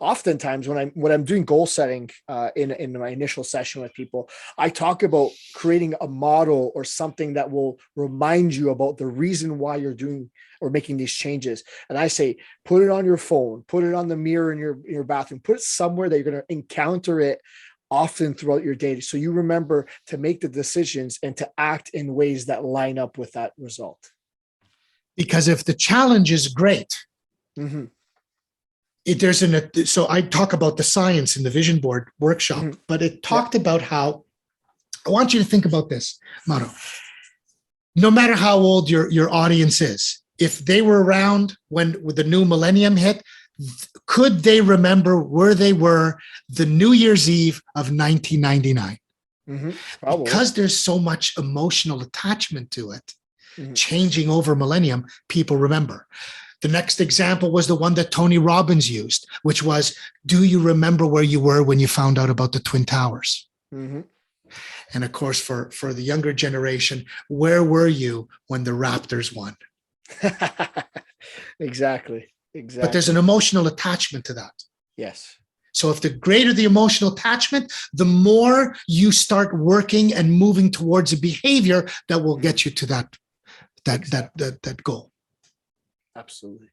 oftentimes when I'm doing goal setting in my initial session with people, I talk about creating a model or something that will remind you about the reason why you're doing or making these changes. And I say, put it on your phone, put it on the mirror in your bathroom, put it somewhere that you're going to encounter it often throughout your day, so you remember to make the decisions and to act in ways that line up with that result. Because if the challenge is great, mm-hmm. So I talk about the science in the vision board workshop, mm-hmm. but it talked about how, I want you to think about this, Mauro. No matter how old your audience is, if they were around when the new millennium hit, could they remember where they were the New Year's Eve of 1999? Mm-hmm. Because there's so much emotional attachment to it, mm-hmm. changing over millennium, people remember. The next example was the one that Tony Robbins used, which was, do you remember where you were when you found out about the Twin Towers? Mm-hmm. And of course, for the younger generation, where were you when the Raptors won? Exactly. But there's an emotional attachment to that. Yes. So if the greater the emotional attachment, the more you start working and moving towards a behavior that will get you to that goal. Absolutely.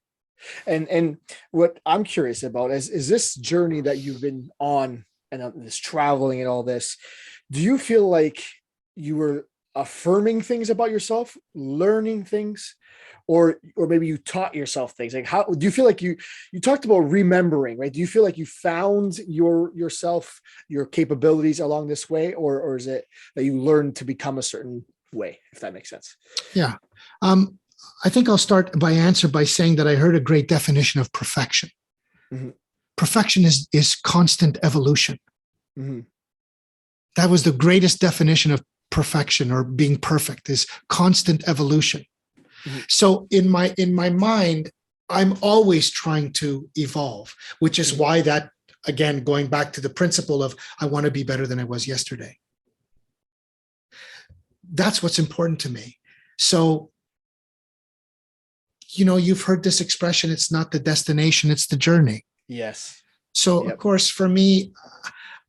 And what I'm curious about is this journey that you've been on and this traveling and all this, do you feel like you were affirming things about yourself, learning things, or maybe you taught yourself things? Like, how do you feel like you talked about remembering, right? Do you feel like you found yourself, your capabilities along this way, or is it that you learned to become a certain way, if that makes sense? Yeah. I think I'll start by saying that I heard a great definition of perfection. Mm-hmm. Perfection is constant evolution. Mm-hmm. That was the greatest definition of perfection, or being perfect, is constant evolution. Mm-hmm. So in my mind, I'm always trying to evolve, which is why that, again, going back to the principle of I want to be better than I was yesterday. That's what's important to me. So, you've heard this expression, it's not the destination, it's the journey. Yes. So Of course, for me,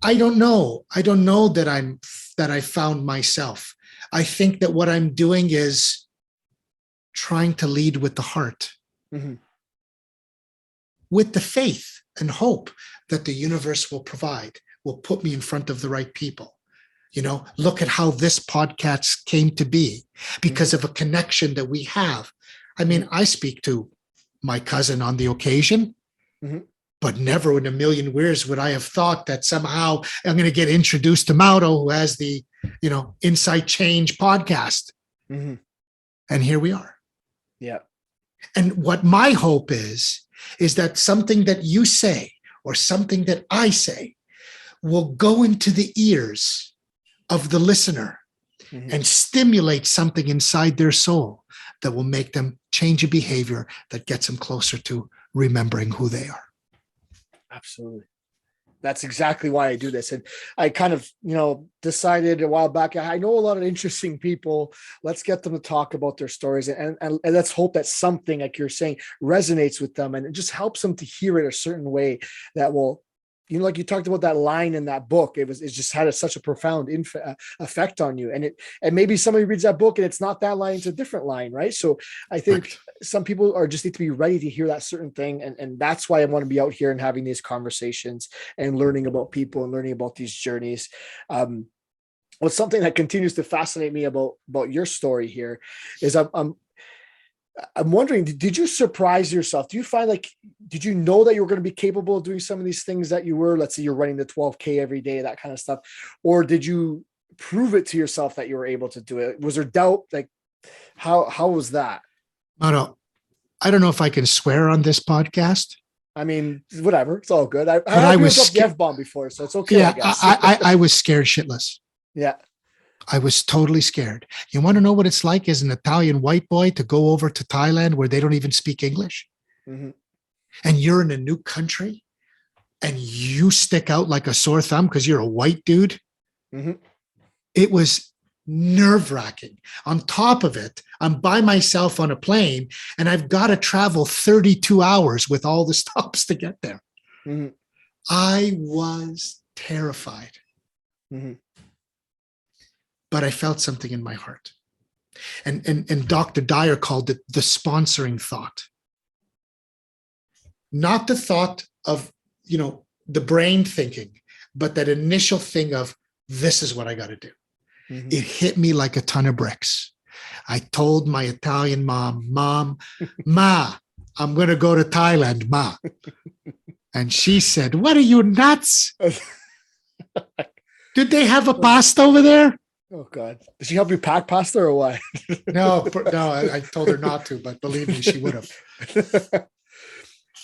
I don't know that I found myself. I think that what I'm doing is trying to lead with the heart, mm-hmm. with the faith and hope that the universe will provide, will put me in front of the right people. Look at how this podcast came to be because of a connection that we have. I mean, I speak to my cousin on the occasion, but never in a million years would I have thought that somehow I'm going to get introduced to Mauro, who has the, Insight Change podcast. Mm-hmm. And here we are. Yeah. And what my hope is that something that you say or something that I say will go into the ears of the listener and stimulate something inside their soul that will make them change a behavior that gets them closer to remembering who they are. Absolutely. That's exactly why I do this. And I kind of, decided a while back, I know a lot of interesting people. Let's get them to talk about their stories and let's hope that something, like you're saying, resonates with them and it just helps them to hear it a certain way that will, like you talked about that line in that book, it just had such a profound effect on you. And maybe somebody reads that book and it's not that line, it's a different line. Right. So I think some people just need to be ready to hear that certain thing. And that's why I want to be out here and having these conversations and learning about people and learning about these journeys. What's something that continues to fascinate me about your story here is I'm wondering, did you surprise yourself? Do you find did you know that you were going to be capable of doing some of these things that you were? Let's say you're running the 12K every day, that kind of stuff. Or did you prove it to yourself that you were able to do it? Was there doubt? How was that? I don't know if I can swear on this podcast. I mean, whatever. It's all good. I was the F-bomb before, so it's okay. Yeah, I was scared shitless. Yeah. I was totally scared. You want to know what it's like as an Italian white boy to go over to Thailand where they don't even speak English? Mm-hmm. And you're in a new country and you stick out like a sore thumb because you're a white dude. Mm-hmm. It was nerve-wracking. On top of it, I'm by myself on a plane and I've got to travel 32 hours with all the stops to get there. Mm-hmm. I was terrified, Mhm. but I felt something in my heart. And Dr. Dyer called it the sponsoring thought. Not the thought of, the brain thinking, but that initial thing of, this is what I got to do. Mhm. It hit me like a ton of bricks. I told my Italian mom, Ma, I'm going to go to Thailand, Ma. And she said, what are you, nuts? Did they have a pasta over there? Oh God! Did she help you pack pasta or what? No, I told her not to, but believe me, she would have.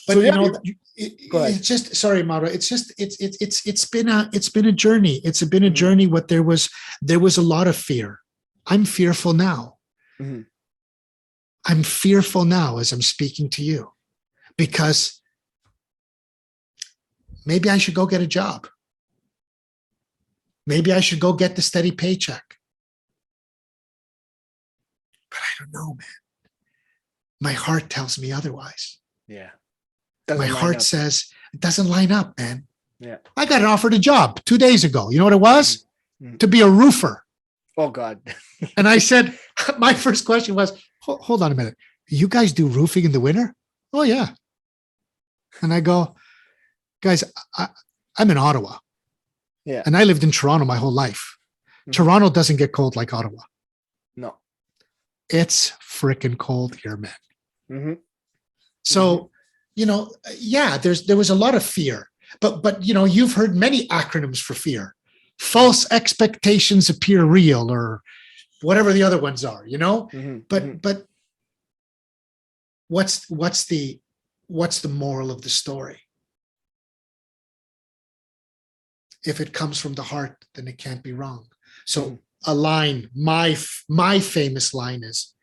But So yeah, go ahead. it's just, sorry, Mauro. It's just it's been a journey. It's been a Mhm. journey. What there was a lot of fear. I'm fearful now. Mhm. I'm fearful now as I'm speaking to you, because maybe I should go get a job. Maybe I should go get the steady paycheck. But I don't know, man. My heart tells me otherwise. Yeah. My Doesn't line heart up. says it doesn't line up, man. Yeah. I got offered a job 2 days ago. You know what it was? Mhm. To be a roofer. Oh God. And I said, my first question was, hold on a minute. You guys do roofing in the winter? Oh, yeah. And I go, guys, I'm in Ottawa. Yeah. And I lived in Toronto my whole life. Mhm. Toronto doesn't get cold like Ottawa. No. It's freaking cold here, man. Mm-hmm. So, yeah, there was a lot of fear, but you've heard many acronyms for fear. False expectations appear real, or whatever the other ones are, Mm-hmm. But what's the moral of the story? If it comes from the heart, then it can't be wrong. So a line, my famous line is,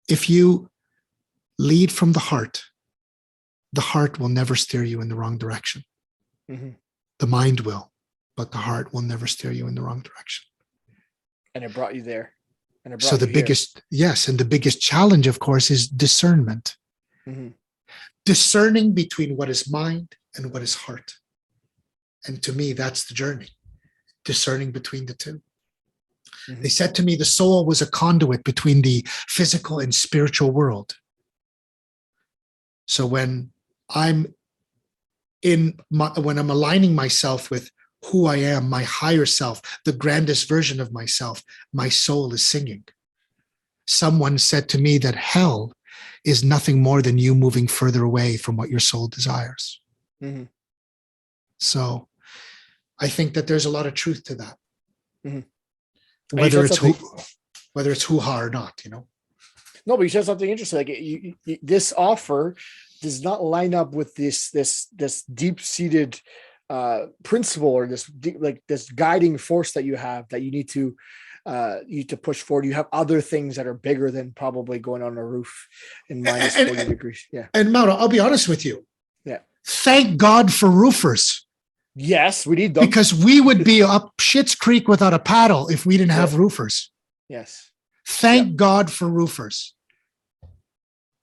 if you lead from the heart will never steer you in the wrong direction. Mm-hmm. The mind will, but the heart will never steer you in the wrong direction. And it brought you there. And it brought So the you here. biggest challenge, of course, is discernment. Mm-hmm. Discerning between what is mind and what is heart. And to me, that's the journey. Discerning between the two. Mm-hmm. They said to me, the soul was a conduit between the physical and spiritual world. So when I'm aligning myself with who I am, my higher self, the grandest version of myself, my soul is singing. Someone said to me that hell is nothing more than you moving further away from what your soul desires. Mm-hmm. So I think that there's a lot of truth to that. Mm-hmm. Whether it's hoo-ha or not, No, but you said something interesting. Like this offer does not line up with this deep-seated principle, or this guiding force that you have, that you need to push forward. You have other things that are bigger than probably going on a roof in minus 40 degrees. Yeah. And Mauro, I'll be honest with you. Yeah. Thank God for roofers. Yes, we need them. Because we would be up Schitt's Creek without a paddle if we didn't have roofers. Yes. Thank God for roofers.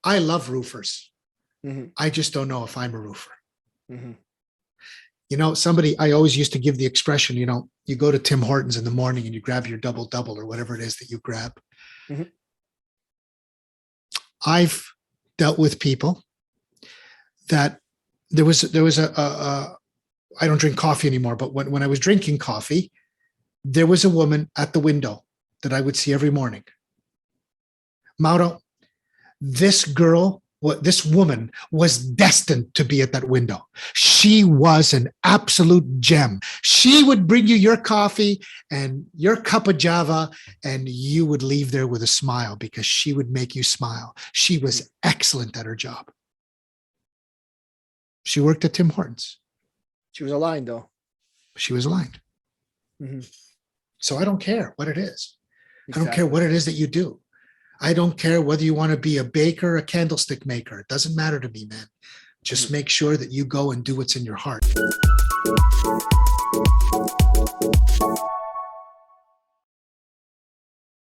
I love roofers. Mm-hmm. I just don't know if I'm a roofer. Mm-hmm. I always used to give the expression, you go to Tim Hortons in the morning and you grab your double or whatever it is that you grab. Mm-hmm. I've dealt with people that there was a I don't drink coffee anymore, but when I was drinking coffee, there was a woman at the window that I would see every morning. Mauro, this woman was destined to be at that window. She was an absolute gem. She would bring you your coffee and your cup of Java, and you would leave there with a smile, because she would make you smile. She was excellent at her job. She worked at Tim Hortons. She was aligned, though. She was aligned. Mm-hmm. So I don't care what it is. Exactly. I don't care what it is that you do. I don't care whether you want to be a baker, a candlestick maker. It doesn't matter to me, man. Just make sure that you go and do what's in your heart.